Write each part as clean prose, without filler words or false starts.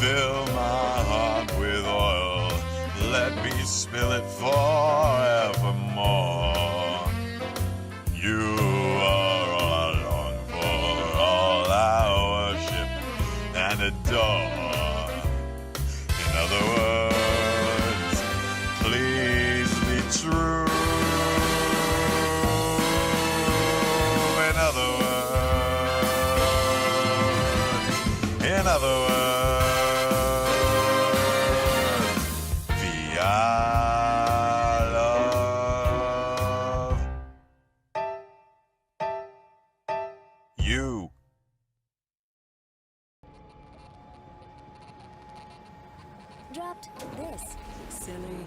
Fill my heart with oil, let me spill it forevermore. You are all I long for, all I worship and adore. In other words, please be true. In other words, I love you. Dropped this. Silly.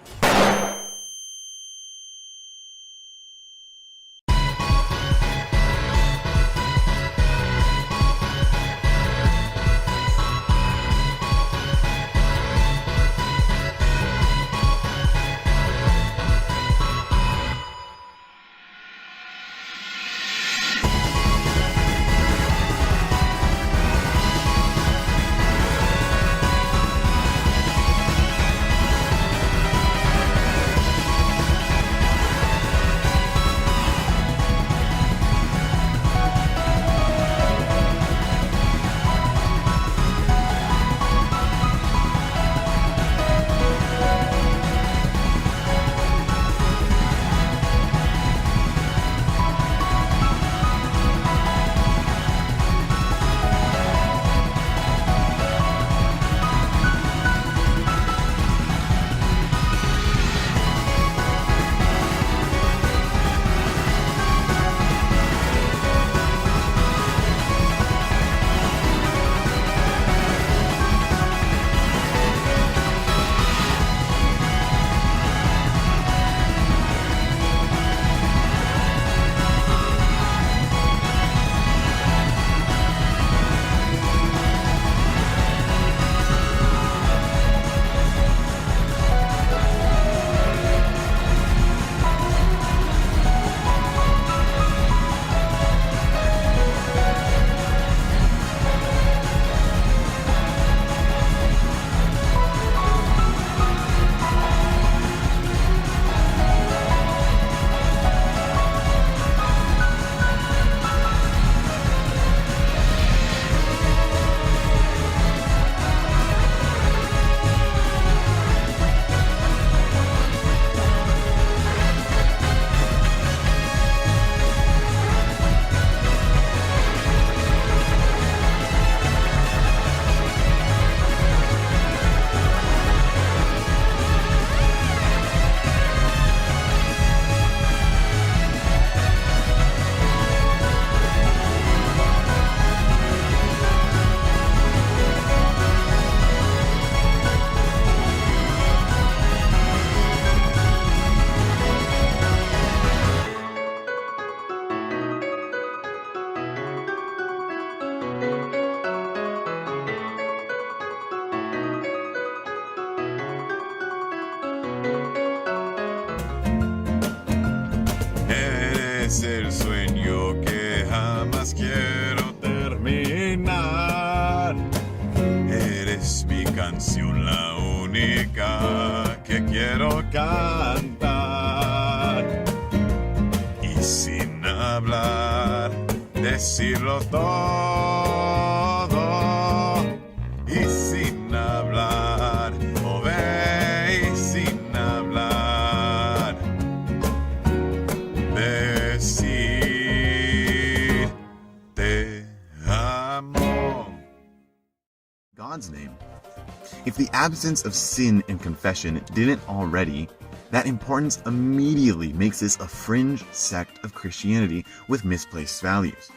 Es el sueño que jamás quiero terminar. Eres mi canción, la única que quiero cantar. Y sin hablar, decirlo todo. Y sin hablar, mover y sin hablar. Decir te amo. God's name. If the absence of sin and confession didn't already, that importance immediately makes this a fringe sect of Christianity with misplaced values.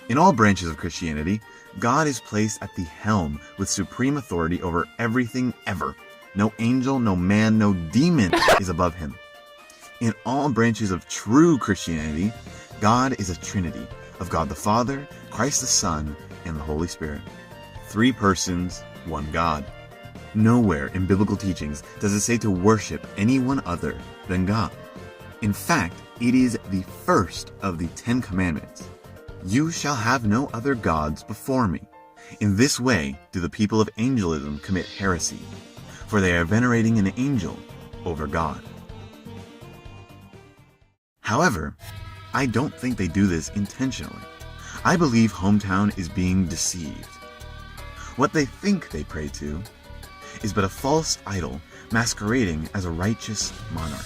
In all branches of Christianity, God is placed at the helm with supreme authority over everything ever. No angel, no man, no demon is above him. In all branches of true Christianity, God is a trinity of God the Father, Christ the Son, and the Holy Spirit. 3 persons, 1 God. Nowhere in biblical teachings does it say to worship anyone other than God. In fact, it is the first of the 10 commandments. You shall have no other gods before me. In this way do the people of angelism commit heresy, for they are venerating an angel over God. However, I don't think they do this intentionally. I believe Hometown is being deceived. What they think they pray to is but a false idol masquerading as a righteous monarch.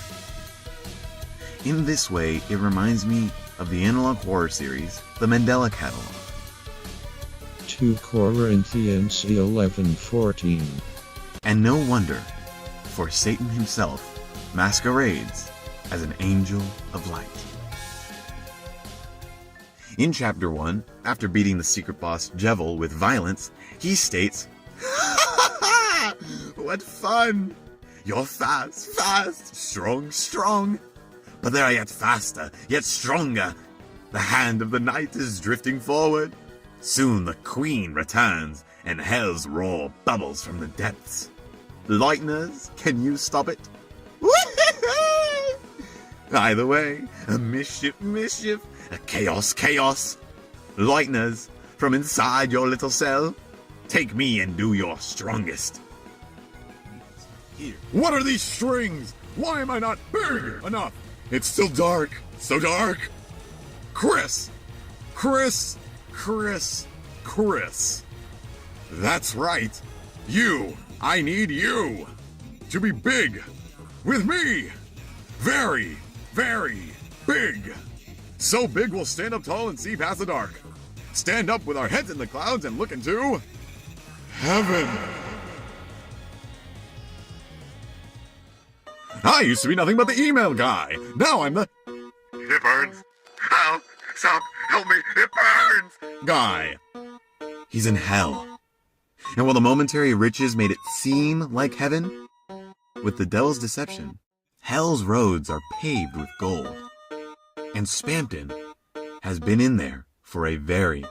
In this way, it reminds me of the analog horror series, The Mandela Catalog. 2 Corinthians 11:14. And no wonder, for Satan himself masquerades as an angel of light. In Chapter 1, after beating the secret boss Jevil with violence, he states, "What fun! You're fast, strong. But they are yet faster, yet stronger. The hand of the night is drifting forward. Soon the queen returns, and hell's roar bubbles from the depths. Lighteners, can you stop it?" Either way, a mischief, a chaos. Lighteners, from inside your little cell, take me and do your strongest. Here. What are these strings? Why am I not big enough? It's still dark. So dark. Chris. That's right. You. I need you. To be big. With me. Very, very big. So big we'll stand up tall and see past the dark. Stand up with our heads in the clouds and look into heaven. I used to be nothing but the email guy. Now I'm the "it burns. Help! Stop! Help me! It burns!" guy. He's in hell. And while the momentary riches made it seem like heaven, with the devil's deception, hell's roads are paved with gold. And SPAMTON has been in there for a very,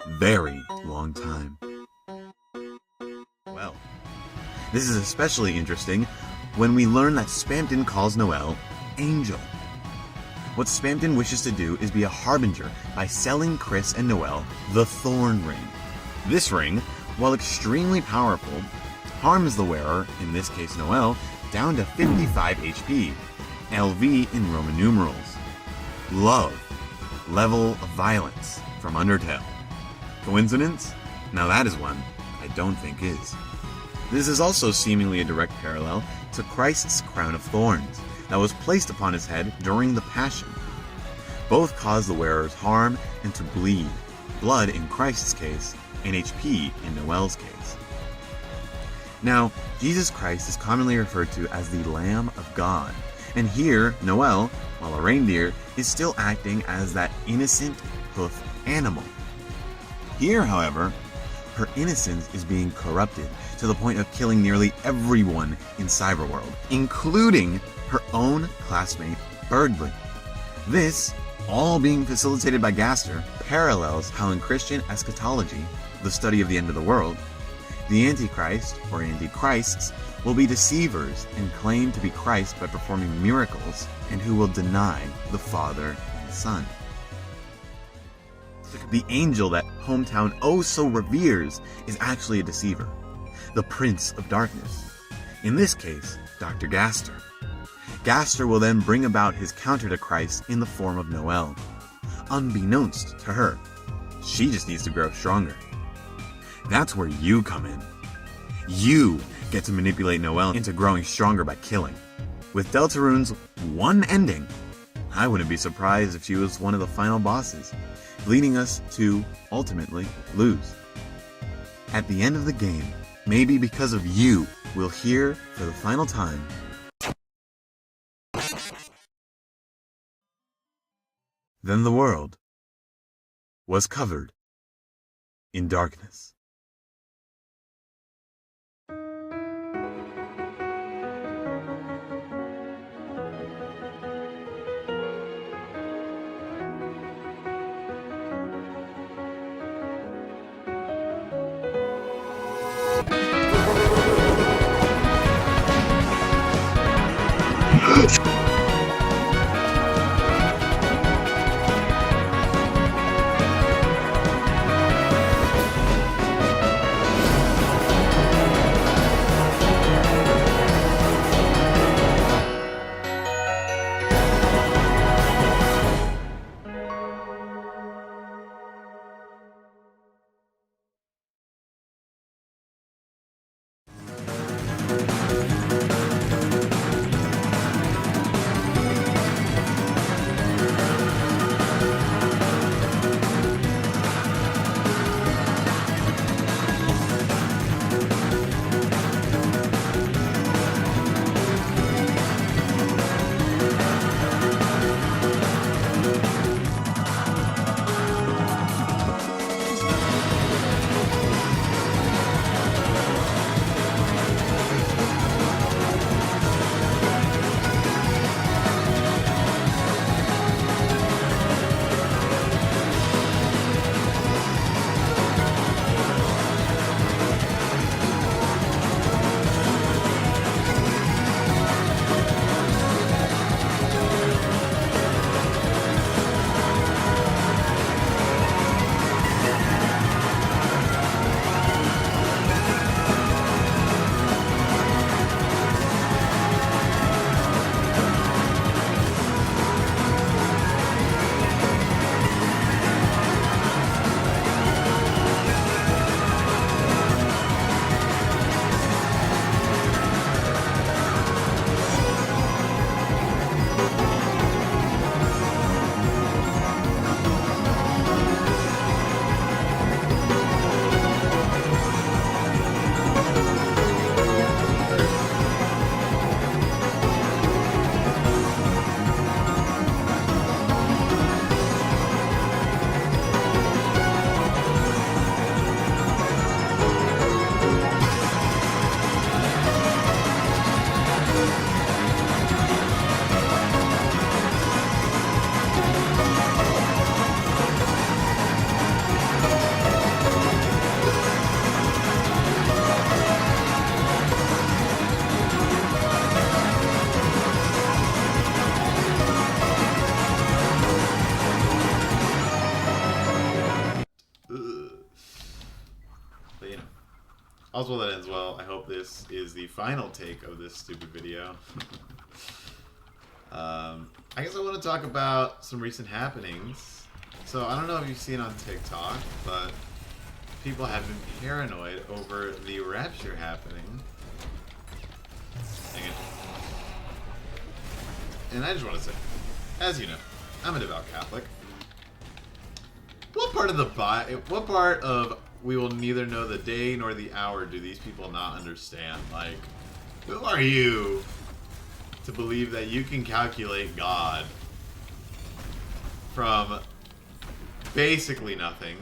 very long time. Well, this is especially interesting when we learn that SPAMTON calls Noelle Angel. What SPAMTON wishes to do is be a harbinger by selling Chris and Noelle the Thorn Ring. This ring, while extremely powerful, harms the wearer, in this case Noelle, down to 55 HP, LV in Roman numerals. Love, level of violence from Undertale. Coincidence? Now that is one I don't think is. This is also seemingly a direct parallel to Christ's crown of thorns that was placed upon his head during the Passion. Both cause the wearer's harm and to bleed, blood in Christ's case, and HP in Noelle's case. Now, Jesus Christ is commonly referred to as the Lamb of God, and here, Noelle, while a reindeer, is still acting as that innocent hoof animal. Here, however, her innocence is being corrupted to the point of killing nearly everyone in Cyberworld, including her own classmate, Birdly. This, all being facilitated by Gaster, parallels how in Christian eschatology, the study of the end of the world, the Antichrist, or Antichrists, will be deceivers and claim to be Christ by performing miracles, and who will deny the Father and Son. The angel that Hometown oh so reveres is actually a deceiver, the Prince of Darkness. In this case, Dr. Gaster. Gaster will then bring about his counter to Christ in the form of Noelle. Unbeknownst to her, she just needs to grow stronger. That's where you come in. You get to manipulate Noelle into growing stronger by killing. With Deltarune's one ending, I wouldn't be surprised if she was one of the final bosses, leading us to, ultimately, lose. At the end of the game, maybe because of you, we'll hear, for the final time, then the world was covered in darkness. All's well that ends well. I hope this is the final take of this stupid video. I guess I want to talk about some recent happenings. So I don't know if you've seen on TikTok, but people have been paranoid over the rapture happening. Dang it. And I just want to say, as you know, I'm a devout Catholic. What part of we will neither know the day nor the hour do these people not understand? Like, who are you to believe that you can calculate God from basically nothing?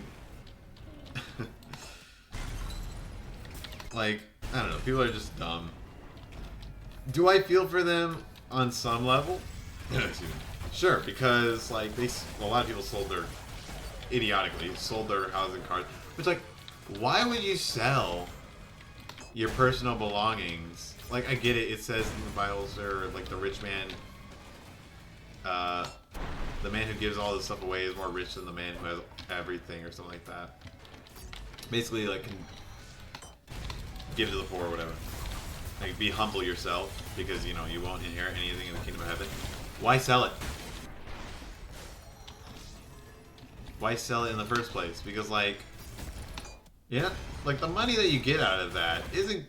Like, I don't know, people are just dumb. Do I feel for them on some level? Sure, because like a lot of people idiotically sold their housing cards. Which, like, why would you sell your personal belongings? Like, I get it. It says in the Bible, sir, like the rich man, the man who gives all this stuff away is more rich than the man who has everything, or something like that. Basically, like, can give to the poor or whatever. Like, be humble yourself, because, you know, you won't inherit anything in the kingdom of heaven. Why sell it? Why sell it in the first place? Because, like, yeah, like, the money that you get out of that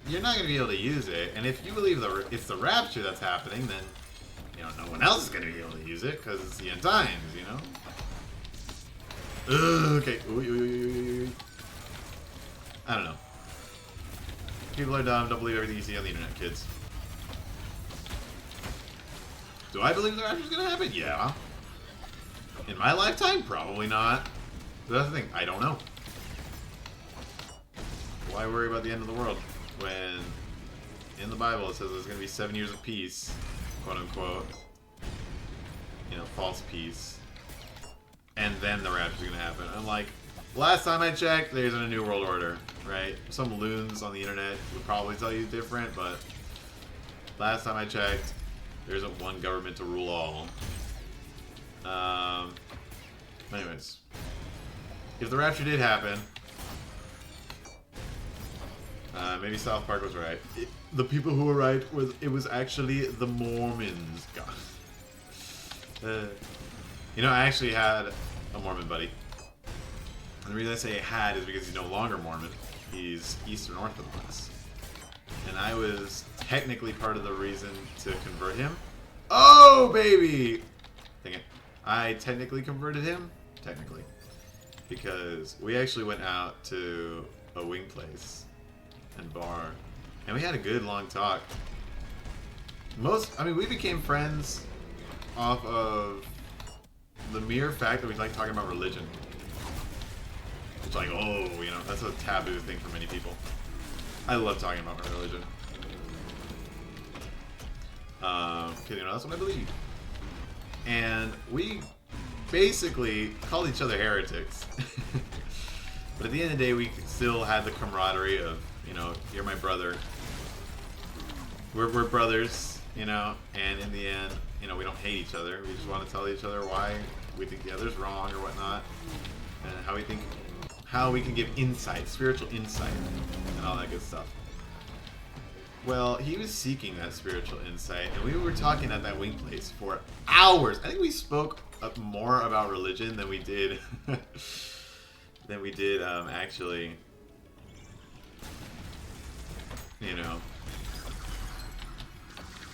you're not going to be able to use it. And if you believe it's the rapture that's happening, then, you know, no one else is going to be able to use it, because it's the end times, you know? Okay. I don't know. People are dumb. Don't believe everything you see on the internet, kids. Do I believe the rapture's gonna happen? Yeah. In my lifetime? Probably not. But that's the thing. I don't know. Why worry about the end of the world when in the Bible it says there's gonna be 7 years of peace, quote unquote. You know, false peace. And then the rapture's gonna happen. I'm like, last time I checked, there's a new world order, right? Some loons on the internet would probably tell you different, but last time I checked, there isn't one government to rule all. Anyways, if the rapture did happen, maybe South Park was right. The people who were right it was actually the Mormons. God. You know, I actually had a Mormon buddy. And the reason I say had is because he's no longer Mormon. He's Eastern Orthodox. And I was technically part of the reason to convert him. Oh, baby! Dang it. I technically converted him. Technically. Because we actually went out to a wing place and bar. And we had a good long talk. We became friends off of the mere fact that we like talking about religion. It's like, oh, you know, that's a taboo thing for many people. I love talking about my religion. Because, you know, that's what I believe. And we basically called each other heretics. But at the end of the day, we still had the camaraderie of, you know, you're my brother. We're brothers, you know, and in the end, you know, we don't hate each other. We just want to tell each other why we think the other's wrong or whatnot. And how we can give insight, spiritual insight, and all that good stuff. Well, he was seeking that spiritual insight, and we were talking at that wing place for hours. I think we spoke more about religion than we did actually, you know.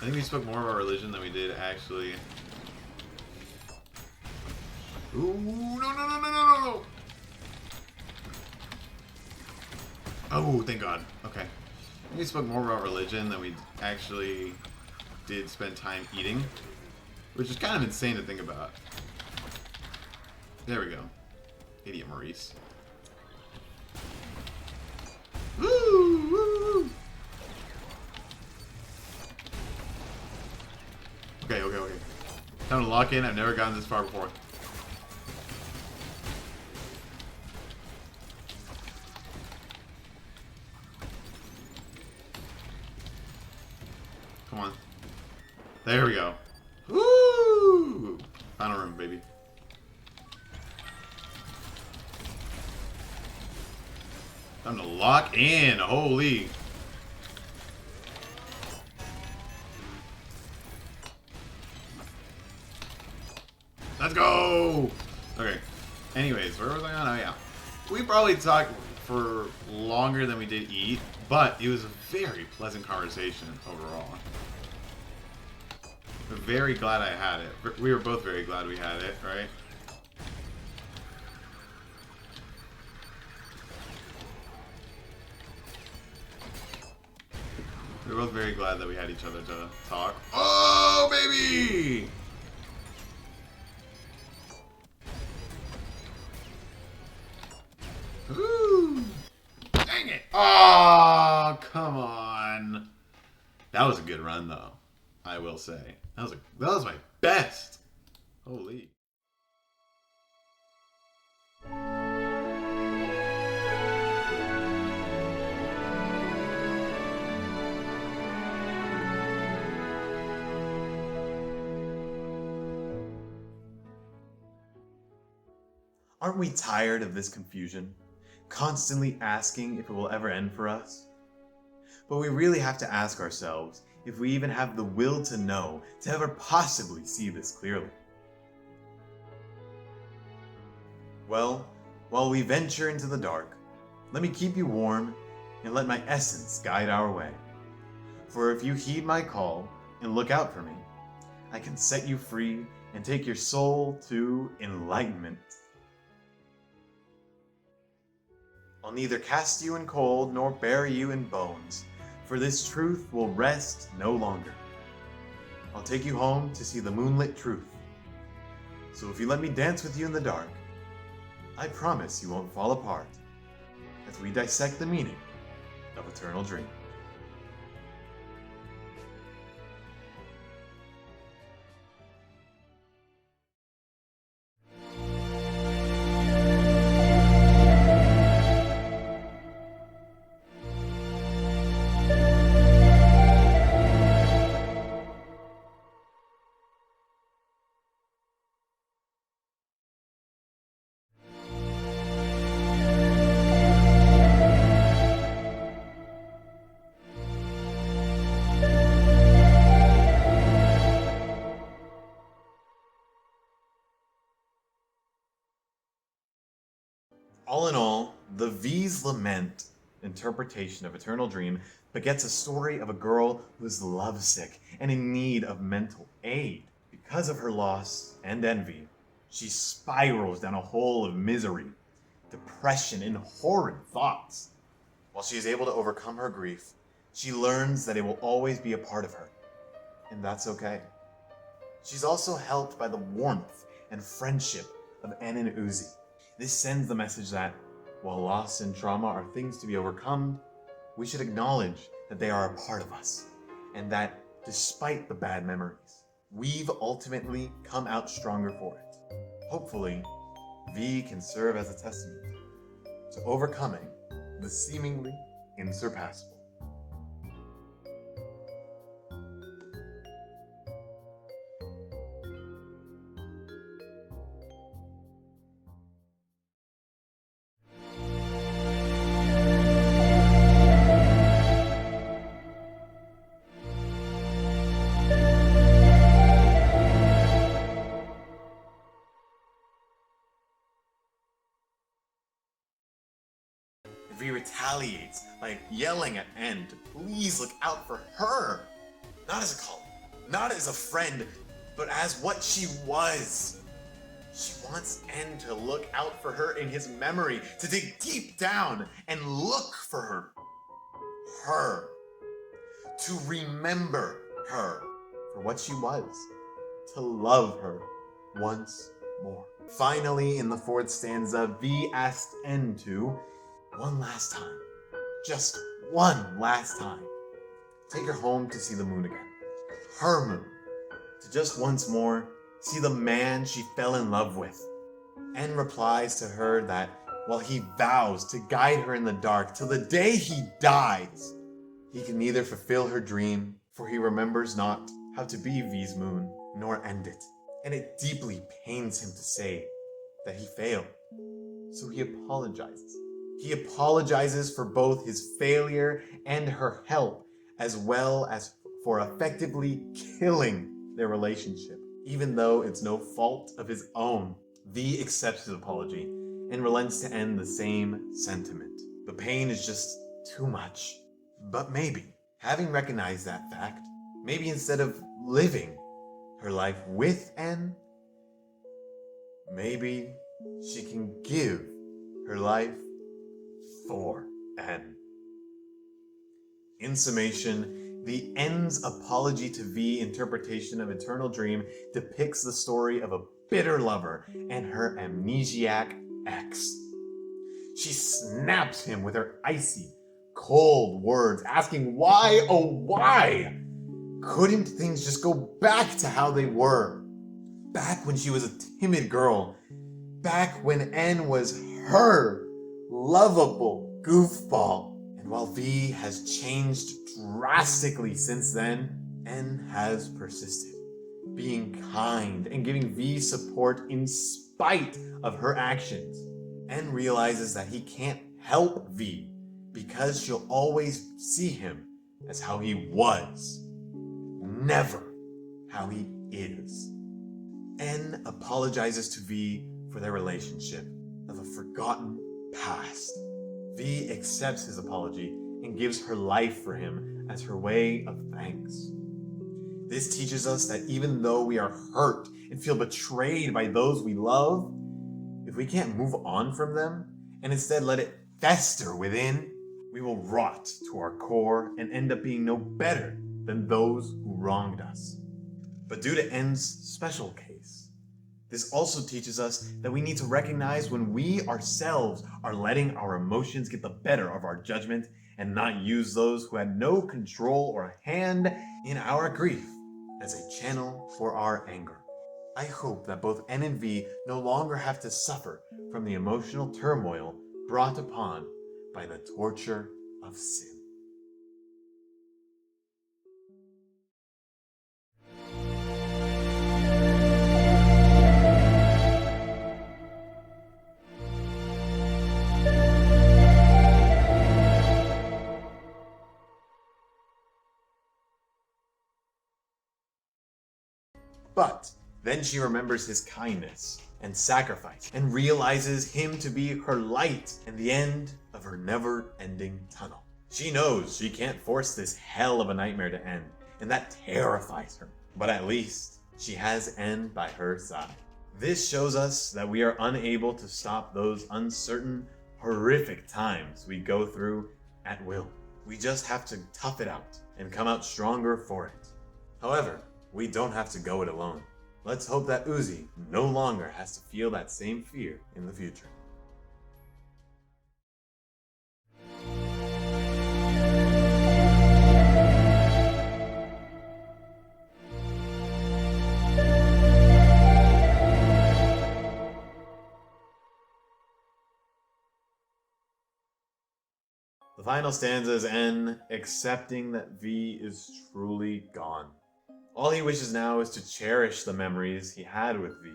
I think we spoke more about religion than we did actually. Ooh, no. Oh, thank God. Okay. We spoke more about religion than we actually did spend time eating. Which is kind of insane to think about. There we go. Idiot Maurice. Woo! Okay. Time to lock in. I've never gotten this far before. Come on. There we go. Woo! Final room, baby. Time to lock in. Holy. Let's go! Okay. Anyways, where was I on? Oh, yeah. We probably talked for longer than we did eat, but it was a very pleasant conversation overall. I'm very glad I had it. We were both very glad we had it, right? We were both very glad that we had each other to talk. Oh, baby! Ooh. Dang it! Oh, come on. That was a good run, though. I will say. That was my best. Holy. Aren't we tired of this confusion? Constantly asking if it will ever end for us? But we really have to ask ourselves if we even have the will to know, to ever possibly see this clearly. Well, while we venture into the dark, let me keep you warm and let my essence guide our way. For if you heed my call and look out for me, I can set you free and take your soul to enlightenment. I'll neither cast you in cold nor bury you in bones, for this truth will rest no longer. I'll take you home to see the moonlit truth. So if you let me dance with you in the dark, I promise you won't fall apart as we dissect the meaning of eternal dream. All in all, the V's lament interpretation of Eternal Dream begets a story of a girl who is lovesick and in need of mental aid. Because of her loss and envy, she spirals down a hole of misery, depression, and horrid thoughts. While she is able to overcome her grief, she learns that it will always be a part of her, and that's okay. She's also helped by the warmth and friendship of N and Uzi. This sends the message that, while loss and trauma are things to be overcome, we should acknowledge that they are a part of us, and that, despite the bad memories, we've ultimately come out stronger for it. Hopefully, V can serve as a testament to overcoming the seemingly insurpassable. V retaliates by yelling at N to please look out for her. Not as a colleague, not as a friend, but as what she was. She wants N to look out for her in his memory, to dig deep down and look for her. Her. To remember her for what she was. To love her once more. Finally, in the fourth stanza, V asked N to, one last time, just one last time, take her home to see the moon again. Her moon. To just once more see the man she fell in love with. N replies to her that while he vows to guide her in the dark till the day he dies, he can neither fulfill her dream, for he remembers not how to be V's moon, nor end it. And it deeply pains him to say that he failed. So he apologizes He apologizes for both his failure and her help, as well as for effectively killing their relationship, even though it's no fault of his own. V accepts his apology and relents to end the same sentiment. The pain is just too much. But maybe, having recognized that fact, maybe instead of living her life with N, maybe she can give her life for N. In summation, the N's apology to V interpretation of Eternal Dream depicts the story of a bitter lover and her amnesiac ex. She snaps him with her icy, cold words, asking why, oh why? Couldn't things just go back to how they were? Back when she was a timid girl. Back when N was her lovable goofball. And while V has changed drastically since then, N has persisted, being kind and giving V support in spite of her actions. N realizes that he can't help V because she'll always see him as how he was, never how he is. N apologizes to V for their relationship of a forgotten past. V accepts his apology and gives her life for him as her way of thanks. This teaches us that even though we are hurt and feel betrayed by those we love, if we can't move on from them and instead let it fester within, we will rot to our core and end up being no better than those who wronged us. But due to N's special case, this also teaches us that we need to recognize when we ourselves are letting our emotions get the better of our judgment and not use those who had no control or hand in our grief as a channel for our anger. I hope that both N and V no longer have to suffer from the emotional turmoil brought upon by the torture of sin. But then she remembers his kindness and sacrifice and realizes him to be her light and the end of her never-ending tunnel. She knows she can't force this hell of a nightmare to end, and that terrifies her. But at least she has N by her side. This shows us that we are unable to stop those uncertain, horrific times we go through at will. We just have to tough it out and come out stronger for it. However, we don't have to go it alone. Let's hope that Uzi no longer has to feel that same fear in the future. The final stanza is N accepting that V is truly gone. All he wishes now is to cherish the memories he had with V,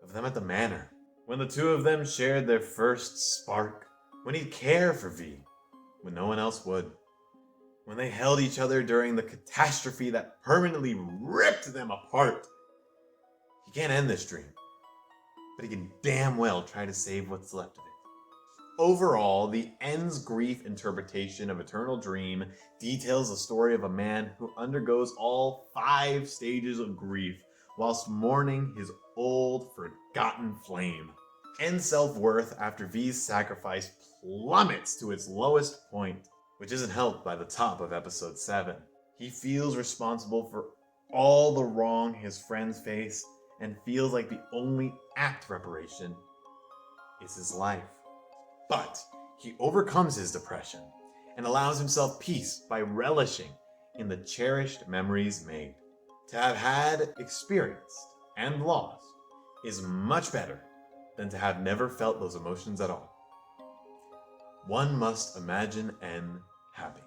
of them at the manor, when the two of them shared their first spark, when he'd care for V, when no one else would, when they held each other during the catastrophe that permanently ripped them apart. He can't end this dream, but he can damn well try to save what's left of it. Overall, the N's grief interpretation of Eternal Dream details the story of a man who undergoes all 5 stages of grief whilst mourning his old, forgotten flame. N's self-worth after V's sacrifice plummets to its lowest point, which isn't helped by the top of episode 7. He feels responsible for all the wrong his friends face and feels like the only apt reparation is his life. But he overcomes his depression and allows himself peace by relishing in the cherished memories made. To have had, experienced, and lost is much better than to have never felt those emotions at all. One must imagine N happy.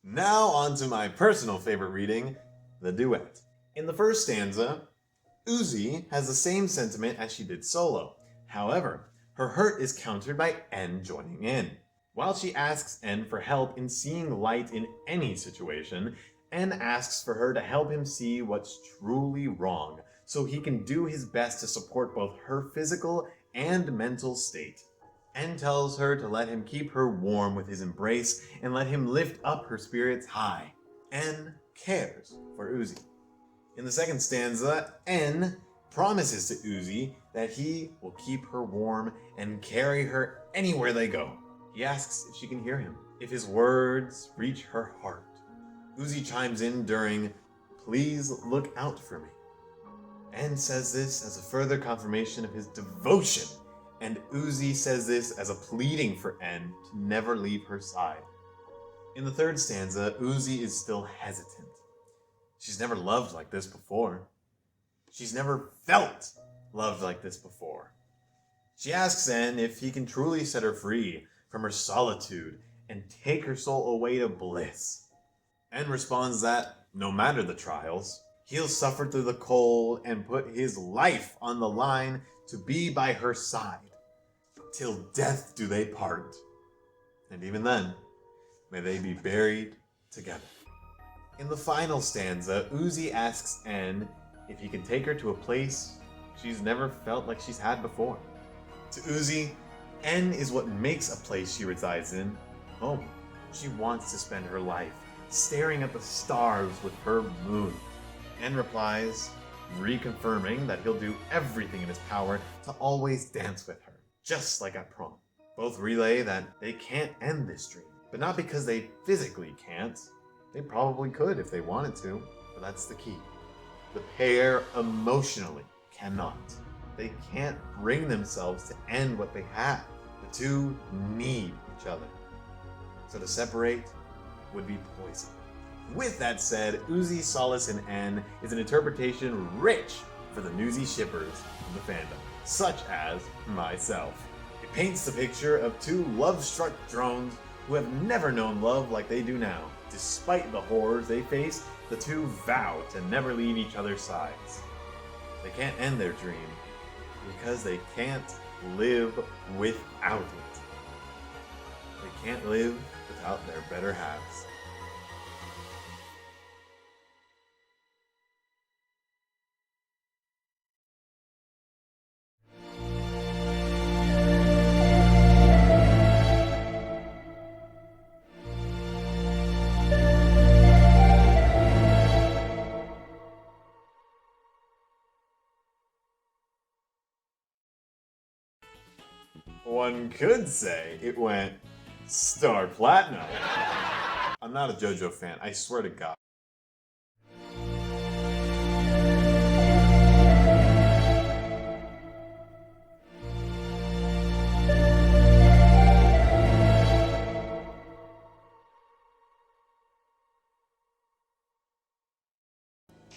Now on to my personal favorite reading, the duet. In the first stanza, Uzi has the same sentiment as she did solo. However, her hurt is countered by N joining in. While she asks N for help in seeing light in any situation, N asks for her to help him see what's truly wrong, so he can do his best to support both her physical and mental state. N tells her to let him keep her warm with his embrace and let him lift up her spirits high. N cares for Uzi. In the second stanza, N promises to Uzi that he will keep her warm and carry her anywhere they go. He asks if she can hear him, if his words reach her heart. Uzi chimes in during, "Please look out for me." N says this as a further confirmation of his devotion, and Uzi says this as a pleading for N to never leave her side. In the third stanza, Uzi is still hesitant. She's never loved like this before. She's never felt loved like this before. She asks N if he can truly set her free from her solitude and take her soul away to bliss. N responds that, no matter the trials, he'll suffer through the cold and put his life on the line to be by her side. Till death do they part. And even then, may they be buried together. In the final stanza, Uzi asks N if he can take her to a place she's never felt like she's had before. To Uzi, N is what makes a place she resides in home. She wants to spend her life staring at the stars with her moon. N replies, reconfirming that he'll do everything in his power to always dance with her, just like at prom. Both relay that they can't end this dream, but not because they physically can't. They probably could if they wanted to, but that's the key. The pair emotionally cannot. They can't bring themselves to end what they have. The two need each other. So to separate would be poison. With that said, Uzi's solace in N is an interpretation rich for the newsy shippers in the fandom, such as myself. It paints the picture of two love-struck drones who have never known love like they do now. Despite the horrors they face, the two vow to never leave each other's sides. They can't end their dream because they can't live without it. They can't live without their better halves. One could say it went star platinum. I'm not a JoJo fan, I swear to God.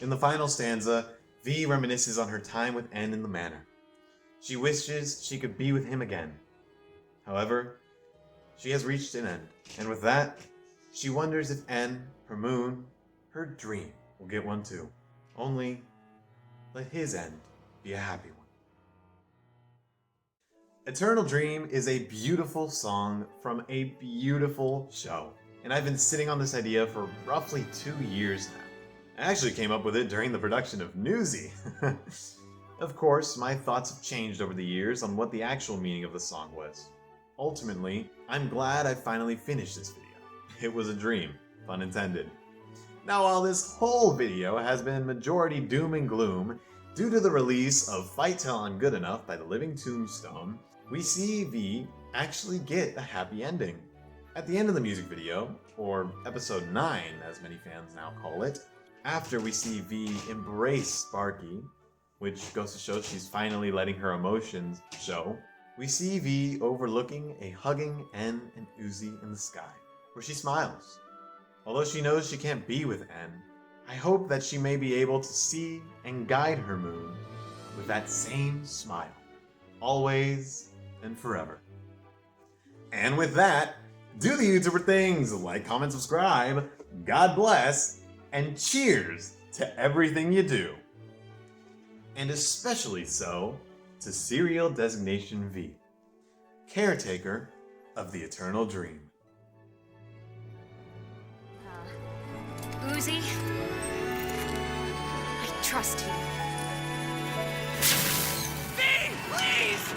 In the final stanza, V reminisces on her time with N in the manor. She wishes she could be with him again. However, she has reached an end, and with that, she wonders if N, her moon, her dream, will get one too. Only, let his end be a happy one. Eternal Dream is a beautiful song from a beautiful show, and I've been sitting on this idea for roughly 2 years now. I actually came up with it during the production of Newsy. Of course, my thoughts have changed over the years on what the actual meaning of the song was. Ultimately, I'm glad I finally finished this video. It was a dream, pun intended. Now, while this whole video has been majority doom and gloom, due to the release of Fight Till I'm Good Enough by the Living Tombstone, we see V actually get a happy ending. At the end of the music video, or episode 9 as many fans now call it, after we see V embrace Sparky, which goes to show she's finally letting her emotions show, we see V overlooking a hugging N and Uzi in the sky, where she smiles. Although she knows she can't be with N, I hope that she may be able to see and guide her moon with that same smile, always and forever. And with that, Do the YouTuber things, like, comment, subscribe, God bless, and cheers to everything you do. And especially so to Serial Designation V, caretaker of the Eternal Dream. Uzi, I trust you. V, please!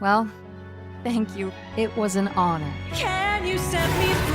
Well, thank you. It was an honor. Can you set me free?